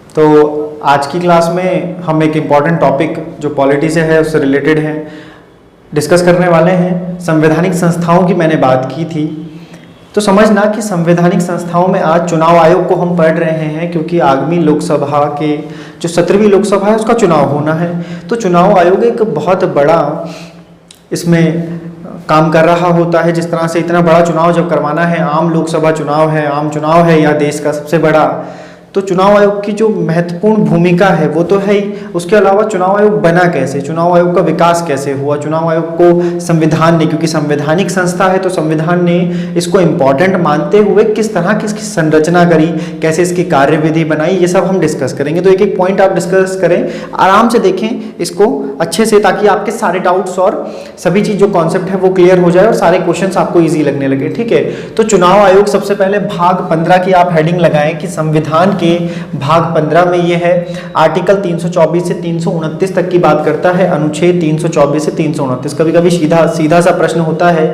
तो आज की क्लास में हम एक इम्पॉर्टेंट टॉपिक जो पॉलिटी से है उससे रिलेटेड है डिस्कस करने वाले हैं। संवैधानिक संस्थाओं की मैंने बात की थी, तो समझना कि संवैधानिक संस्थाओं में आज चुनाव आयोग को हम पढ़ रहे हैं क्योंकि आगामी लोकसभा के जो 17वीं लोकसभा है उसका चुनाव होना है। तो चुनाव आयोग एक बहुत बड़ा इसमें काम कर रहा होता है। जिस तरह से इतना बड़ा चुनाव जब करवाना है, आम लोकसभा चुनाव है, आम चुनाव है या देश का सबसे बड़ा, तो चुनाव आयोग की जो महत्वपूर्ण भूमिका है वो तो है ही। उसके अलावा चुनाव आयोग बना कैसे, चुनाव आयोग का विकास कैसे हुआ, चुनाव आयोग को संविधान ने, क्योंकि संवैधानिक संस्था है तो संविधान ने इसको इम्पॉर्टेंट मानते हुए किस तरह की इसकी संरचना करी, कैसे इसकी कार्यविधि बनाई, ये सब हम डिस्कस करेंगे। तो एक एक पॉइंट आप डिस्कस करें, आराम से देखें इसको अच्छे से, ताकि आपके सारे डाउट्स और सभी चीज जो कॉन्सेप्ट है वो क्लियर हो जाए और सारे क्वेश्चंस आपको इजी लगने लगे। ठीक है, तो चुनाव आयोग सबसे पहले भाग 15 की आप हेडिंग लगाएं कि संविधान के भाग 15 में ये है, आर्टिकल 324 से 329 तक की बात करता है, अनुच्छेद 324 से 329। कभी कभी सीधा सा प्रश्न होता है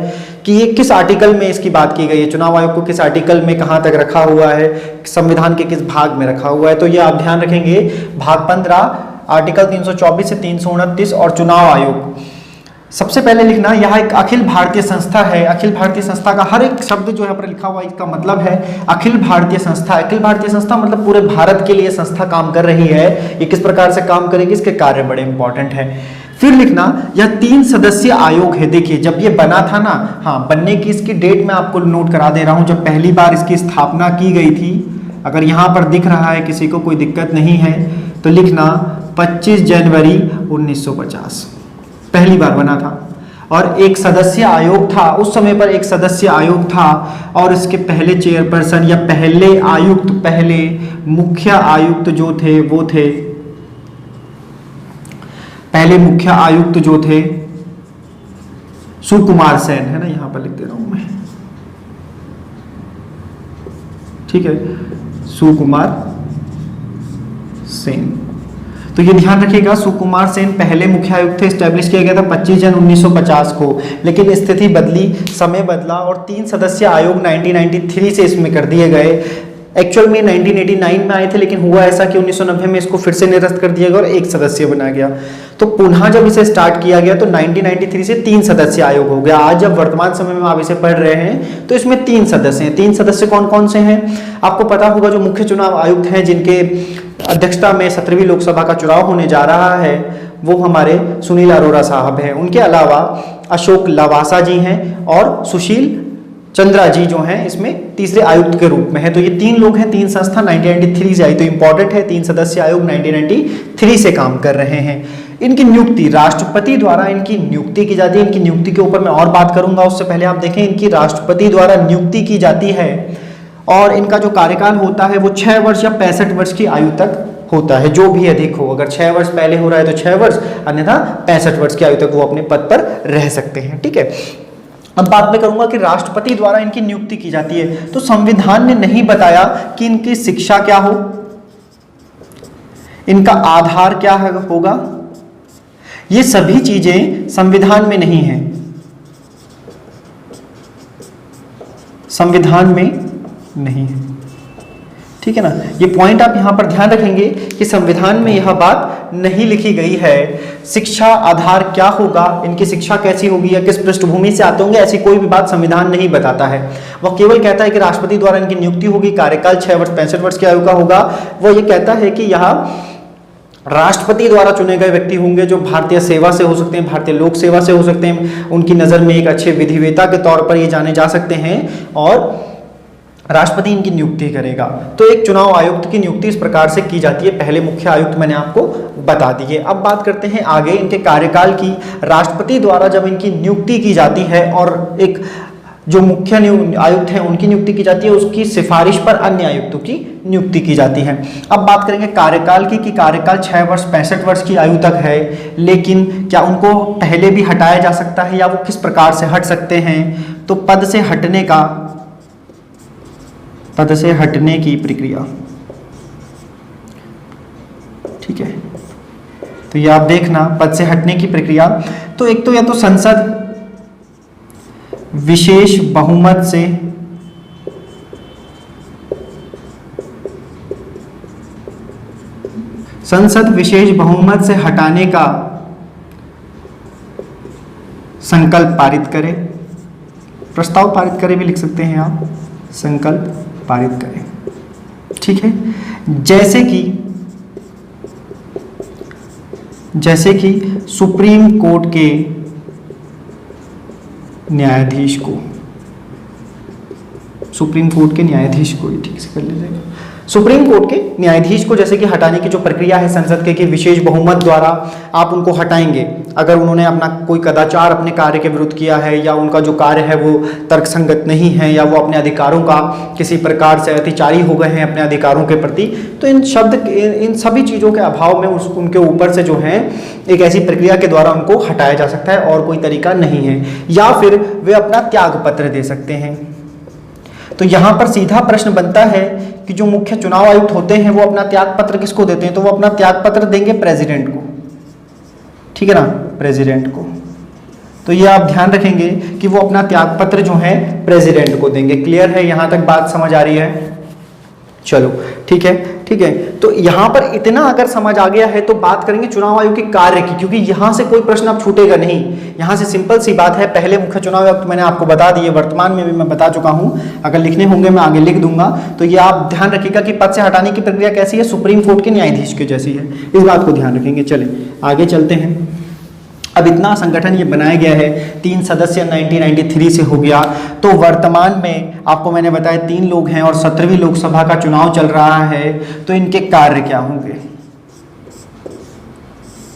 कि ये किस आर्टिकल में इसकी बात की गई है, चुनाव आयोग को किस आर्टिकल में कहां तक रखा हुआ है, संविधान के किस भाग में रखा हुआ है। तो ये आप ध्यान रखेंगे, भाग 15 आर्टिकल 324 से 329 और चुनाव आयोग। सबसे पहले लिखना, यह एक अखिल भारतीय संस्था है। अखिल भारतीय संस्था का हर एक शब्द जो यहाँ पर लिखा हुआ है इसका मतलब है अखिल भारतीय संस्था। अखिल भारतीय संस्था मतलब पूरे भारत के लिए संस्था काम कर रही है। ये किस प्रकार से काम करेगी, इसके कार्य बड़े इंपॉर्टेंट है। फिर लिखना, यह 3 सदस्यीय आयोग है। देखिए जब ये बना था ना, हाँ, बनने की इसकी डेट मैं आपको नोट करा दे रहा हूँ, जब पहली बार इसकी स्थापना की गई थी। अगर यहाँ पर दिख रहा है, किसी को कोई दिक्कत नहीं है तो लिखना 25 जनवरी 1950 पहली बार बना था। और एक सदस्य आयोग था, उस समय पर एक सदस्य आयोग था और इसके पहले चेयरपर्सन या पहले आयुक्त, पहले मुख्य आयुक्त जो थे वो थे, पहले मुख्य आयुक्त जो थे सुकुमार सेन, है ना, यहां पर लिख दे रहा हूं मैं, ठीक है, सुकुमार सेन। तो ये ध्यान रखिएगा, सुकुमार सेन पहले मुख्य आयुक्त थे। स्टैब्लिश किया गया था 25 जन 1950 को, लेकिन स्थिति बदली, समय बदला और 3 सदस्यीय आयोग 1993 से इसमें कर दिए गए। एक्चुअल में 1989 में आए थे, लेकिन हुआ ऐसा कि 1990 में इसको फिर से निरस्त कर दिया गया और 1 सदस्य बना गया। तो पुनः जब इसे स्टार्ट किया गया तो 1993 से 3 सदस्य आयोग हो गया। आज जब वर्तमान समय में आप इसे पढ़ रहे हैं तो इसमें 3 सदस्य हैं। 3 सदस्य कौन कौन से हैं आपको पता होगा। जो मुख्य चुनाव आयुक्त हैं, जिनके अध्यक्षता में 17वीं लोकसभा का चुनाव होने जा रहा है, वो हमारे सुनील अरोड़ा साहब हैं। उनके अलावा अशोक लवासा जी हैं और सुशील चंद्रा जी जो हैं इसमें तीसरे आयुक्त के रूप में है। तो ये 3 लोग हैं। 3 संस्था 1993 से आई, तो इंपॉर्टेंट है, 3 सदस्य आयोग 1993 से काम कर रहे हैं। इनकी नियुक्ति राष्ट्रपति द्वारा इनकी नियुक्ति की जाती है। इनकी नियुक्ति के ऊपर मैं और बात करूंगा, उससे पहले आप देखें इनकी राष्ट्रपति द्वारा नियुक्ति की जाती है और इनका जो कार्यकाल होता है वो 6 वर्ष या 65 वर्ष की आयु तक होता है, जो भी अधिक हो। अगर 6 वर्ष पहले हो रहा है तो 6 वर्ष, अन्यथा 65 वर्ष की आयु तक वो अपने पद पर रह सकते हैं। ठीक है, अब बात मैं करूंगा कि राष्ट्रपति द्वारा इनकी नियुक्ति की जाती है। तो संविधान ने नहीं बताया कि इनकी शिक्षा क्या हो, इनका आधार क्या होगा, ये सभी चीजें संविधान में नहीं है। संविधान में नहीं है, ठीक है ना। ये पॉइंट आप यहां पर ध्यान रखेंगे कि संविधान में यह बात नहीं लिखी गई है। शिक्षा आधार क्या होगा, इनकी शिक्षा कैसी होगी या किस पृष्ठभूमि से आते होंगे, ऐसी कोई भी बात संविधान नहीं बताता है। वह केवल कहता है कि राष्ट्रपति द्वारा इनकी नियुक्ति होगी, कार्यकाल 6 वर्ष 65 वर्ष की आयु का होगा। वो ये कहता है कि यह राष्ट्रपति द्वारा चुने गए व्यक्ति होंगे जो भारतीय सेवा से हो सकते हैं, भारतीय लोक सेवा से हो सकते हैं, उनकी नज़र में एक अच्छे विधिवेता के तौर पर ये जाने जा सकते हैं और राष्ट्रपति इनकी नियुक्ति करेगा। तो एक चुनाव आयुक्त की नियुक्ति इस प्रकार से की जाती है। पहले मुख्य आयुक्त मैंने आपको बता दिए। अब बात करते हैं आगे इनके कार्यकाल की। राष्ट्रपति द्वारा जब इनकी नियुक्ति की जाती है और एक जो मुख्य आयुक्त हैं उनकी नियुक्ति की जाती है, उसकी सिफारिश पर अन्य आयुक्तों की नियुक्ति की जाती है। अब बात करेंगे कार्यकाल की कि कार्यकाल 6 वर्ष 65 वर्ष की आयु तक है, लेकिन क्या उनको पहले भी हटाया जा सकता है या वो किस प्रकार से हट सकते हैं। तो पद से हटने की प्रक्रिया, ठीक है, तो ये आप देखना, पद से हटने की प्रक्रिया। तो एक तो या तो संसद विशेष बहुमत से संसद विशेष बहुमत से हटाने का संकल्प पारित करे, प्रस्ताव पारित करे भी लिख सकते हैं आप, संकल्प पारित करें। ठीक है, जैसे कि सुप्रीम कोर्ट के न्यायाधीश को, सुप्रीम कोर्ट के न्यायाधीश को ही ठीक से कर लीजिएगा, सुप्रीम कोर्ट के न्यायाधीश को जैसे कि हटाने की जो प्रक्रिया है संसद के कि विशेष बहुमत द्वारा आप उनको हटाएंगे अगर उन्होंने अपना कोई कदाचार अपने कार्य के विरुद्ध किया है या उनका जो कार्य है वो तर्कसंगत नहीं है या वो अपने अधिकारों का किसी प्रकार से अतिचारी हो गए हैं अपने अधिकारों के प्रति, तो इन सभी चीज़ों के अभाव में उनके ऊपर से जो है एक ऐसी प्रक्रिया के द्वारा उनको हटाया जा सकता है और कोई तरीका नहीं है, या फिर वे अपना त्याग पत्र दे सकते हैं। तो यहाँ पर सीधा प्रश्न बनता है कि जो मुख्य चुनाव आयुक्त होते हैं वो अपना त्याग पत्र किसको देते हैं, तो वो अपना त्याग पत्र देंगे प्रेसिडेंट को, ठीक है ना, प्रेसिडेंट को। तो ये आप ध्यान रखेंगे कि वो अपना त्याग पत्र जो है प्रेसिडेंट को देंगे। क्लियर है, यहाँ तक बात समझ आ रही है? चलो ठीक है, ठीक है। तो यहाँ पर इतना अगर समझ आ गया है तो बात करेंगे चुनाव आयोग के कार्य की, क्योंकि यहाँ से कोई प्रश्न अब छूटेगा नहीं। यहाँ से सिंपल सी बात है, पहले मुख्य चुनाव आयुक्त मैंने आपको बता दिए, वर्तमान में भी मैं बता चुका हूँ, अगर लिखने होंगे मैं आगे लिख दूंगा। तो ये आप ध्यान रखिएगा कि पद से हटाने की प्रक्रिया कैसी है, सुप्रीम कोर्ट के न्यायाधीश के जैसी है, इस बात को ध्यान रखेंगे। चले आगे चलते हैं। अब इतना संगठन ये बनाया गया है, 3 सदस्य 1993 से हो गया। तो वर्तमान में आपको मैंने बताया 3 लोग हैं और 17वीं लोकसभा का चुनाव चल रहा है। तो इनके कार्य क्या होंगे,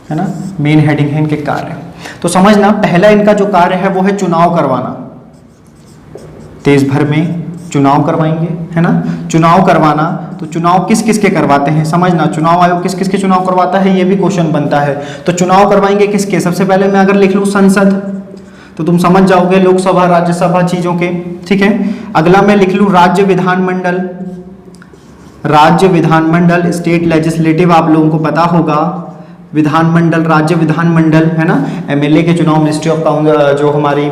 है ना, मेन हेडिंग है इनके कार्य। तो समझना, पहला इनका जो कार्य है वो है चुनाव करवाना, देश भर में चुनाव करवाएंगे, है ना, चुनाव करवाना। तो चुनाव किस किस के करवाते हैं, समझना, चुनाव आयोग किस किस के चुनाव करवाता है ये भी क्वेश्चन बनता है। तो चुनाव करवाएंगे किसके, सबसे पहले मैं अगर लिख लूँ संसद तो तुम समझ जाओगे लोकसभा राज्यसभा चीजों के, ठीक है। अगला मैं लिख लूँ राज्य विधानमंडल, राज्य विधानमंडल, स्टेट लेजिस्लेटिव आप लोगों को पता होगा, विधानमंडल, राज्य विधानमंडल, है ना। एमएलए के चुनाव, मिनिस्ट्री ऑफ जो हमारी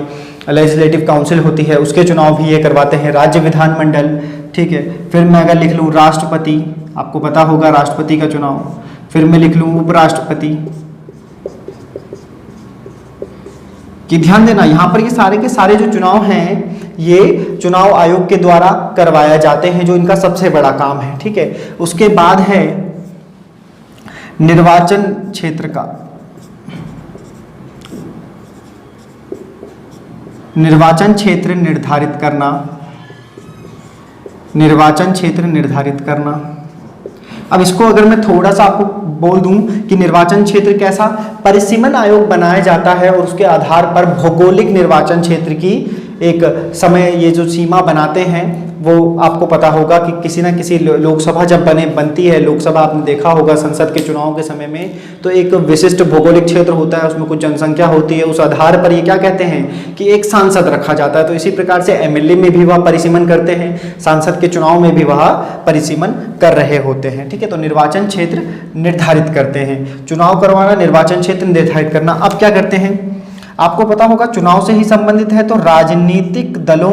लेजिस्लेटिव काउंसिल होती है उसके चुनाव भी ये करवाते हैं, राज्य विधानमंडल, ठीक है। फिर मैं अगर लिख लूँ राष्ट्रपति, आपको पता होगा राष्ट्रपति का चुनाव। फिर मैं लिख लूँ उपराष्ट्रपति, कि ध्यान देना यहाँ पर ये सारे के सारे जो चुनाव हैं ये चुनाव आयोग के द्वारा करवाया जाते हैं, जो इनका सबसे बड़ा काम है, ठीक है। उसके बाद है निर्वाचन क्षेत्र का, निर्वाचन क्षेत्र निर्धारित करना, निर्वाचन क्षेत्र निर्धारित करना। अब इसको अगर मैं थोड़ा सा आपको बोल दूं कि निर्वाचन क्षेत्र कैसा, परिसीमन आयोग बनाया जाता है और उसके आधार पर भौगोलिक निर्वाचन क्षेत्र की एक समय ये जो सीमा बनाते हैं वो आपको पता होगा कि किसी ना किसी लोकसभा जब बनती है, लोकसभा आपने देखा होगा संसद के चुनाव के समय में, तो एक विशिष्ट भौगोलिक क्षेत्र होता है, उसमें कुछ जनसंख्या होती है, उस आधार पर ये क्या कहते हैं कि एक सांसद रखा जाता है। तो इसी प्रकार से एमएलए में भी वह परिसीमन करते हैं, सांसद के चुनाव में भी वह परिसीमन कर रहे होते हैं, ठीक है। तो निर्वाचन क्षेत्र निर्धारित करते हैं, चुनाव करवाना, निर्वाचन क्षेत्र निर्धारित करना। अब क्या करते हैं, आपको पता होगा चुनाव से ही संबंधित है, तो राजनीतिक दलों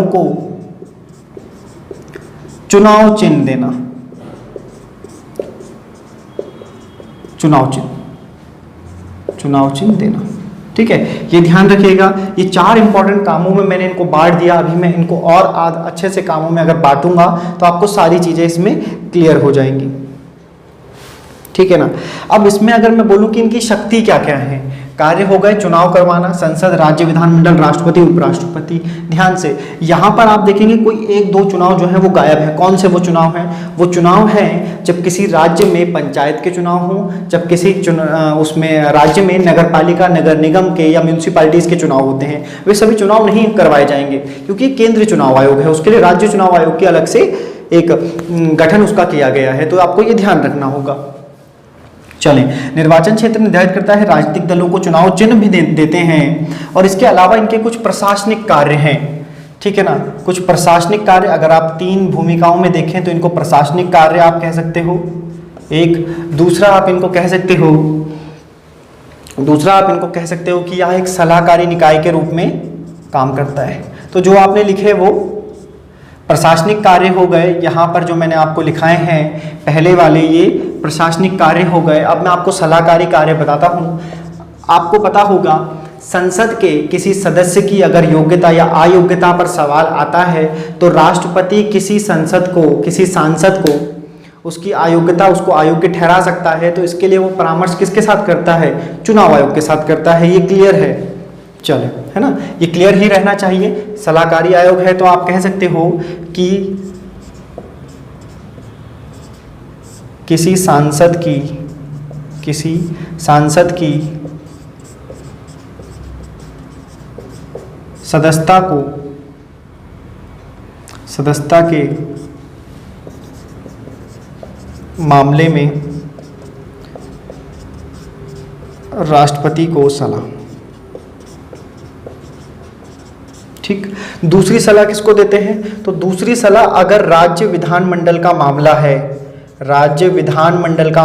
को चुनाव चिन्ह देना, चुनाव चिन्ह देना, ठीक है। ये ध्यान रखिएगा, ये 4 इंपॉर्टेंट कामों में मैंने इनको बांट दिया। अभी मैं इनको और अच्छे से कामों में अगर बांटूंगा तो आपको सारी चीजें इसमें क्लियर हो जाएंगी, ठीक है ना। अब इसमें अगर मैं बोलूं कि इनकी शक्ति क्या क्या है, कार्य हो गए चुनाव करवाना, संसद, राज्य विधानमंडल, राष्ट्रपति, उपराष्ट्रपति। ध्यान से यहाँ पर आप देखेंगे कोई 1-2 चुनाव जो है वो गायब है। कौन से वो चुनाव हैं, वो चुनाव हैं जब किसी राज्य में पंचायत के चुनाव हों, जब किसी उसमें राज्य में नगर पालिका, नगर निगम के या म्यूनसिपालिटीज के चुनाव होते हैं। वे सभी चुनाव नहीं करवाए जाएंगे क्योंकि केंद्रीय चुनाव आयोग है, उसके लिए राज्य चुनाव आयोग के अलग से एक गठन उसका किया गया है। तो आपको ये ध्यान रखना होगा। चलें, निर्वाचन क्षेत्र निर्धारित करता है, राजनीतिक दलों को चुनाव चिन्ह भी देते हैं, और इसके अलावा इनके कुछ प्रशासनिक कार्य हैं, ठीक है ना। कुछ प्रशासनिक कार्य अगर आप 3 भूमिकाओं में देखें तो इनको प्रशासनिक कार्य आप कह सकते हो एक, दूसरा आप इनको कह सकते हो कि यह एक सलाहकारी निकाय के रूप में काम करता है। तो जो आपने लिखे वो प्रशासनिक कार्य हो गए, यहाँ पर जो मैंने आपको लिखाए हैं पहले वाले ये प्रशासनिक कार्य हो गए। अब मैं आपको सलाहकारी कार्य बताता हूँ। आपको पता होगा संसद के किसी सदस्य की अगर योग्यता या अयोग्यता पर सवाल आता है तो राष्ट्रपति किसी सांसद को उसकी अयोग्यता, उसको अयोग्य ठहरा सकता है। तो इसके लिए वो परामर्श किसके साथ करता है? चुनाव आयोग के साथ करता है। ये क्लियर है? चले, है ना, ये क्लियर ही रहना चाहिए। सलाहकारी आयोग है तो आप कह सकते हो कि किसी सांसद की सदस्यता के मामले में राष्ट्रपति को सलाह। ठीक। दूसरी सलाह किसको देते हैं? तो दूसरी सलाह अगर राज्य विधानमंडल का मामला है, राज्य विधानमंडल का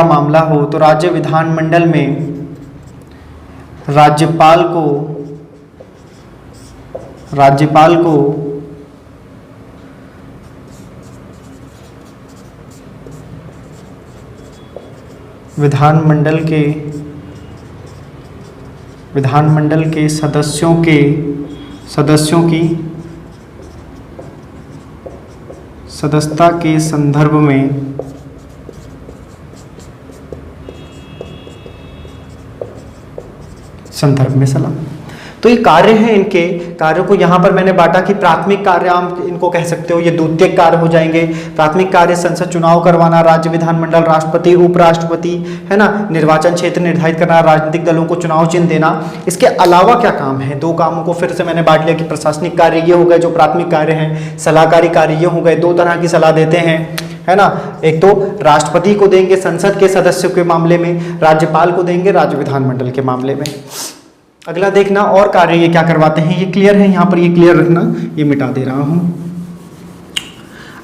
मामला हो तो राज्य विधानमंडल में राज्यपाल को विधानमंडल के सदस्यों की सदस्यता के संदर्भ में सलाह। तो ये कार्य हैं, इनके कार्यों को यहाँ पर मैंने बांटा कि प्राथमिक कार्य आप इनको कह सकते हो, ये द्वितीयक कार्य हो जाएंगे। प्राथमिक कार्य संसद चुनाव करवाना, राज्य विधानमंडल, राष्ट्रपति, उपराष्ट्रपति, है ना, निर्वाचन क्षेत्र निर्धारित करना, राजनीतिक दलों को चुनाव चिन्ह देना। इसके अलावा क्या काम है? दो कामों को फिर से मैंने बांट लिया कि प्रशासनिक कार्य ये हो गए जो प्राथमिक कार्य हैं, सलाहकारी कार्य ये हो गए। दो तरह की सलाह देते हैं, है ना, एक तो राष्ट्रपति को देंगे संसद के सदस्यों के मामले में, राज्यपाल को देंगे राज्य विधानमंडल के मामले में। अगला देखना और कार्य ये क्या करवाते हैं, ये क्लियर है यहाँ पर, ये क्लियर रखना, ये मिटा दे रहा हूं।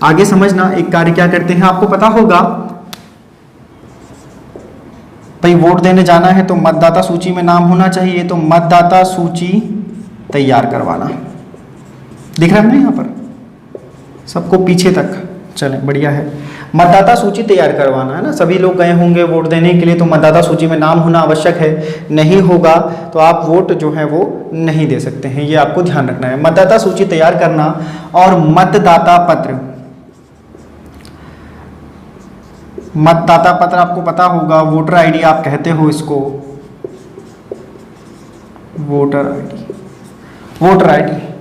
आगे समझना एक कार्य क्या करते हैं। आपको पता होगा भाई वोट देने जाना है तो मतदाता सूची में नाम होना चाहिए, तो मतदाता सूची तैयार करवाना। दिख रहा है ना यहाँ पर सबको पीछे तक? चले, बढ़िया है। मतदाता सूची तैयार करवाना, है ना। सभी लोग गए होंगे वोट देने के लिए तो मतदाता सूची में नाम होना आवश्यक है। नहीं होगा तो आप वोट जो है वो नहीं दे सकते हैं, ये आपको ध्यान रखना है। मतदाता सूची तैयार करना और मतदाता पत्र आपको पता होगा, वोटर आईडी आप कहते हो इसको, वोटर आईडी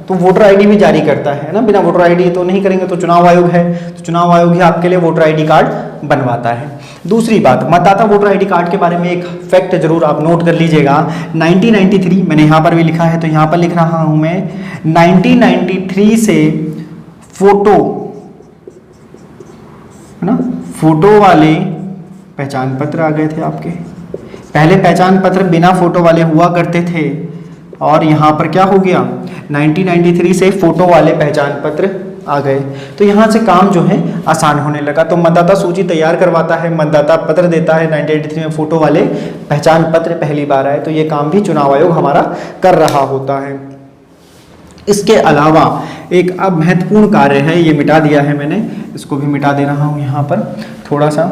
तो वोटर आईडी भी जारी करता है ना। बिना वोटर आईडी तो नहीं करेंगे, तो चुनाव आयोग है, तो चुनाव आयोग ही आपके लिए वोटर आईडी कार्ड बनवाता है। दूसरी बात, मतदाता वोटर आईडी कार्ड के बारे में एक फैक्ट जरूर आप नोट कर लीजिएगा। 1993 मैंने यहाँ पर भी लिखा है तो यहाँ पर लिख रहा हूँ मैं, 1993 से फोटो, है ना, फोटो वाले पहचान पत्र आ गए थे आपके। पहले पहचान पत्र बिना फोटो वाले हुआ करते थे और यहाँ पर क्या हो गया, 1993 से फोटो वाले पहचान पत्र आ गए। तो यहाँ से काम जो है आसान होने लगा। तो मतदाता सूची तैयार करवाता है, मतदाता पत्र देता है। 1993 में फोटो वाले पहचान पत्र पहली बार आए, तो ये काम भी चुनाव आयोग हमारा कर रहा होता है। इसके अलावा एक अब महत्वपूर्ण कार्य है, ये मिटा दिया है मैंने, इसको भी मिटा दे रहा हूँ यहाँ पर थोड़ा सा।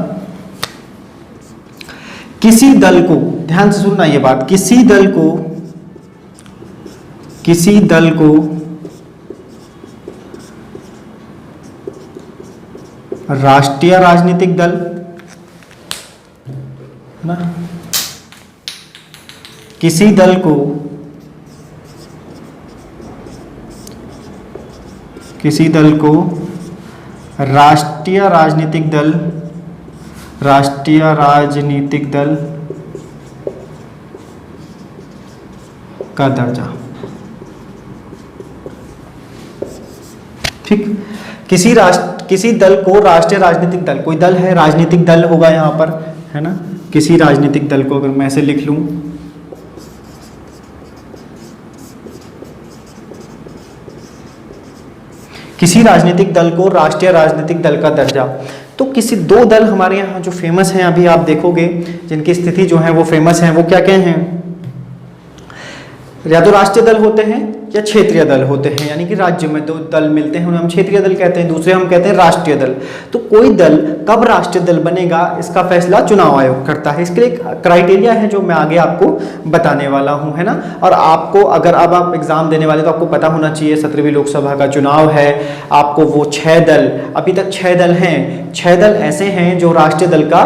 किसी दल को, ध्यान से सुनना ये बात, किसी दल को राष्ट्रीय राजनीतिक दल ना, किसी दल को राष्ट्रीय राजनीतिक दल का दर्जा। ठीक, किसी दल को राष्ट्रीय राजनीतिक दल, कोई दल है, राजनीतिक दल होगा यहाँ पर, है ना। किसी राजनीतिक दल को अगर मैं ऐसे लिख लूं, किसी राजनीतिक दल को राष्ट्रीय राजनीतिक दल का दर्जा। तो किसी दो दल हमारे यहाँ जो फेमस हैं, अभी आप देखोगे जिनकी स्थिति जो है वो फेमस है, वो क्या क्या हैं, या तो राष्ट्रीय दल होते हैं या क्षेत्रीय दल होते हैं, यानी कि राज्य में दो दल मिलते हैं उन्हें हम क्षेत्रीय दल कहते हैं, दूसरे हम कहते हैं राष्ट्रीय दल। तो कोई दल कब राष्ट्रीय दल बनेगा इसका फैसला चुनाव आयोग करता है। इसके लिए एक क्राइटेरिया है जो मैं आगे आपको बताने वाला हूँ, है ना। और आपको अगर अब आप एग्जाम देने वाले तो आपको पता होना चाहिए 17वीं लोकसभा का चुनाव है, आपको वो 6 दल, अभी तक 6 दल हैं, 6 दल ऐसे हैं जो राष्ट्रीय दल का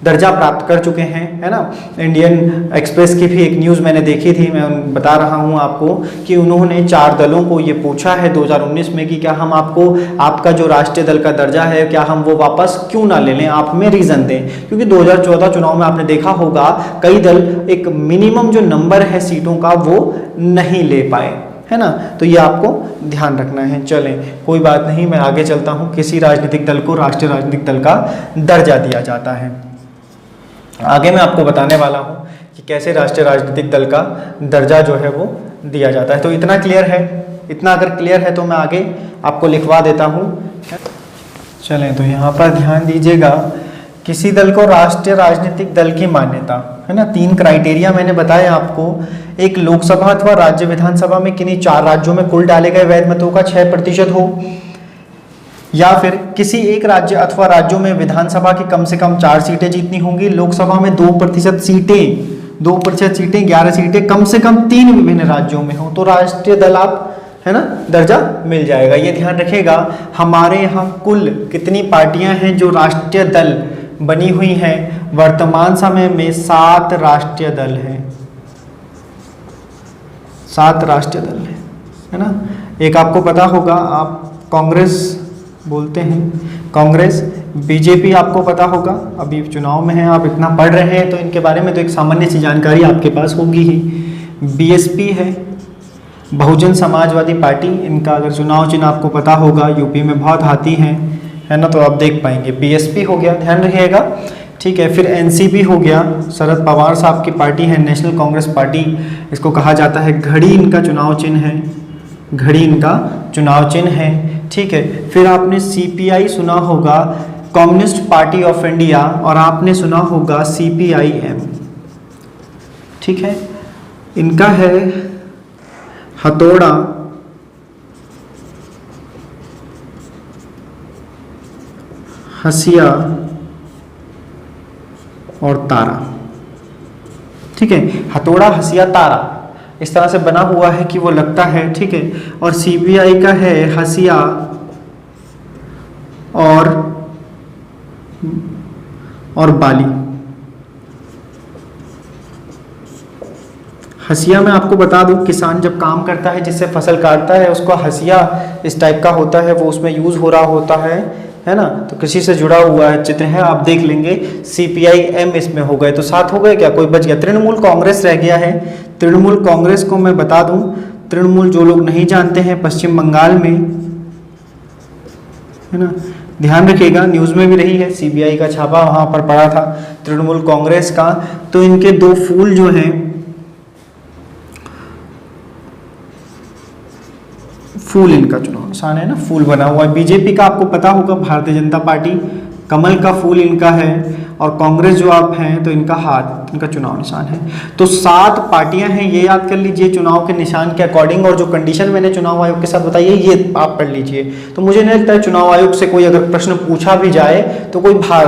दर्जा प्राप्त कर चुके हैं, है ना। इंडियन एक्सप्रेस की भी एक न्यूज़ मैंने देखी थी, मैं बता रहा हूं आपको कि उन्होंने 4 दलों को ये पूछा है 2019 में कि क्या हम आपको आपका जो राष्ट्रीय दल का दर्जा है क्या हम वो वापस क्यों ना ले लें, आप हमें रीज़न दें। क्योंकि 2014 चुनाव में आपने देखा होगा कई दल एक मिनिमम जो नंबर है सीटों का वो नहीं ले पाए, है ना। तो ये आपको ध्यान रखना है। चलें कोई बात नहीं, मैं आगे चलता हूँ। किसी राजनीतिक दल को राष्ट्रीय राजनीतिक दल का दर्जा दिया जाता है। आगे मैं आपको बताने वाला हूँ कि कैसे राष्ट्रीय राजनीतिक दल का दर्जा जो है वो दिया जाता है। तो इतना क्लियर है, इतना अगर क्लियर है तो मैं आगे आपको लिखवा देता हूँ। चलें तो यहाँ पर ध्यान दीजिएगा, किसी दल को राष्ट्रीय राजनीतिक दल की मान्यता, है ना। 3 क्राइटेरिया मैंने बताया आपको। एक, लोकसभा अथवा राज्य विधानसभा में किन्हीं 4 राज्यों में कुल डाले गए वैध मतों का 6% हो, या फिर किसी एक राज्य अथवा राज्यों में विधानसभा की कम से कम 4 सीटें जीतनी होंगी, लोकसभा में 2% सीटें 11 सीटें कम से कम 3 विभिन्न राज्यों में हो तो राष्ट्रीय दल आप, है ना, दर्जा मिल जाएगा। ये ध्यान रखिएगा। हमारे यहाँ कुल कितनी पार्टियां हैं जो राष्ट्रीय दल बनी हुई हैं? वर्तमान समय में 7 राष्ट्रीय दल हैं, 7 राष्ट्रीय दल है ना। एक आपको पता होगा, आप कांग्रेस बोलते हैं, कांग्रेस, बीजेपी आपको पता होगा, अभी चुनाव में है, आप इतना पढ़ रहे हैं तो इनके बारे में तो एक सामान्य सी जानकारी आपके पास होगी ही। बीएसपी है, बहुजन समाजवादी पार्टी, इनका अगर चुनाव चिन्ह आपको पता होगा, यूपी में बहुत आती हैं, है ना, तो आप देख पाएंगे। बीएसपी हो गया, ध्यान रखिएगा, ठीक है। फिर एनसीपी हो गया, शरद पवार साहब की पार्टी है, नेशनल कांग्रेस पार्टी इसको कहा जाता है। घड़ी इनका चुनाव चिन्ह है, घड़ी इनका चुनाव चिन्ह है, ठीक है। फिर आपने सीपीआई सुना होगा, कम्युनिस्ट पार्टी ऑफ इंडिया, और आपने सुना होगा सीपीआईएम, ठीक है। इनका है हथौड़ा, हसिया और तारा, ठीक है। हथौड़ा, हसिया, तारा इस तरह से बना हुआ है कि वो लगता है, ठीक है। और सीपीआई का है हसिया और बाली। हसिया में आपको बता दूं, किसान जब काम करता है, जिससे फसल काटता है, उसको हसिया इस टाइप का होता है, वो उसमें यूज हो रहा होता है ना। तो किसी से जुड़ा हुआ है चित्र है, आप देख लेंगे। सीपीआईएम इसमें हो गए, तो 7 हो गए क्या, कोई बच गया। तृणमूल कांग्रेस रह गया है। तृणमूल कांग्रेस को मैं बता दूं, तृणमूल जो लोग नहीं जानते हैं, पश्चिम बंगाल में, है ना, ध्यान रखिएगा, न्यूज़ में भी रही है, सीबीआई का छापा वहां पर पड़ा था तृणमूल कांग्रेस का। तो इनके 2 फूल जो हैं, फूल इनका चुनाव निशान है ना, फूल बना हुआ है। बीजेपी का आपको पता होगा, भारतीय जनता पार्टी, कमल का फूल इनका है। और कांग्रेस जो आप हैं तो इनका हाथ, इनका चुनाव निशान है। तो 7 पार्टियां हैं, ये याद कर लीजिए चुनाव के निशान के अकॉर्डिंग। और जो कंडीशन मैंने चुनाव आयोग के साथ बताई है ये आप पढ़ लीजिए। तो मुझे नहीं लगता है चुनाव आयोग से कोई अगर प्रश्न पूछा भी जाए तो कोई भार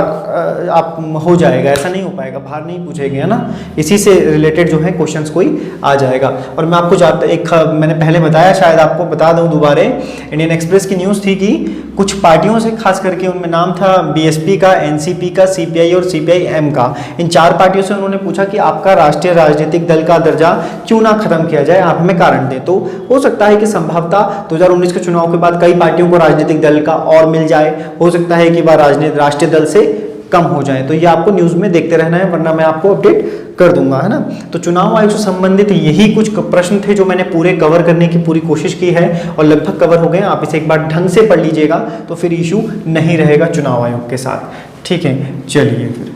आप हो जाएगा, ऐसा नहीं हो पाएगा, भार नहीं पूछेंगे, है ना। इसी से रिलेटेड जो है क्वेश्चंस कोई आ जाएगा। और मैं आपको एक मैंने पहले बताया, शायद आपको बता दूं दोबारा, इंडियन एक्सप्रेस की न्यूज़ थी कि कुछ पार्टियों से, खास करके उनमें नाम था बीएसपी का, एनसीपी का, सीपीआई और सीपीआईएम का। इन 4 पार्टियों से उन्होंने पूछा कि आपका राष्ट्रीय राजनीतिक दल का दर्जा क्यों ना खत्म किया जाए, आप हमें कारण दें। तो हो सकता है कि संभवतः 2019 के चुनाव के बाद कई पार्टियों को राजनीतिक दल का और मिल जाए, हो सकता है कि वह राष्ट्रीय दल से कम हो जाए। तो ये आपको न्यूज़ में देखते रहना है, वरना मैं आपको अपडेट कर दूंगा, है ना। तो चुनाव आयोग से संबंधित यही कुछ प्रश्न थे जो मैंने पूरे कवर करने की पूरी कोशिश की है और लगभग कवर हो गए। आप इसे एक बार ढंग से पढ़ लीजिएगा तो फिर इशू नहीं रहेगा चुनाव आयोग के साथ, ठीक है। चलिए फिर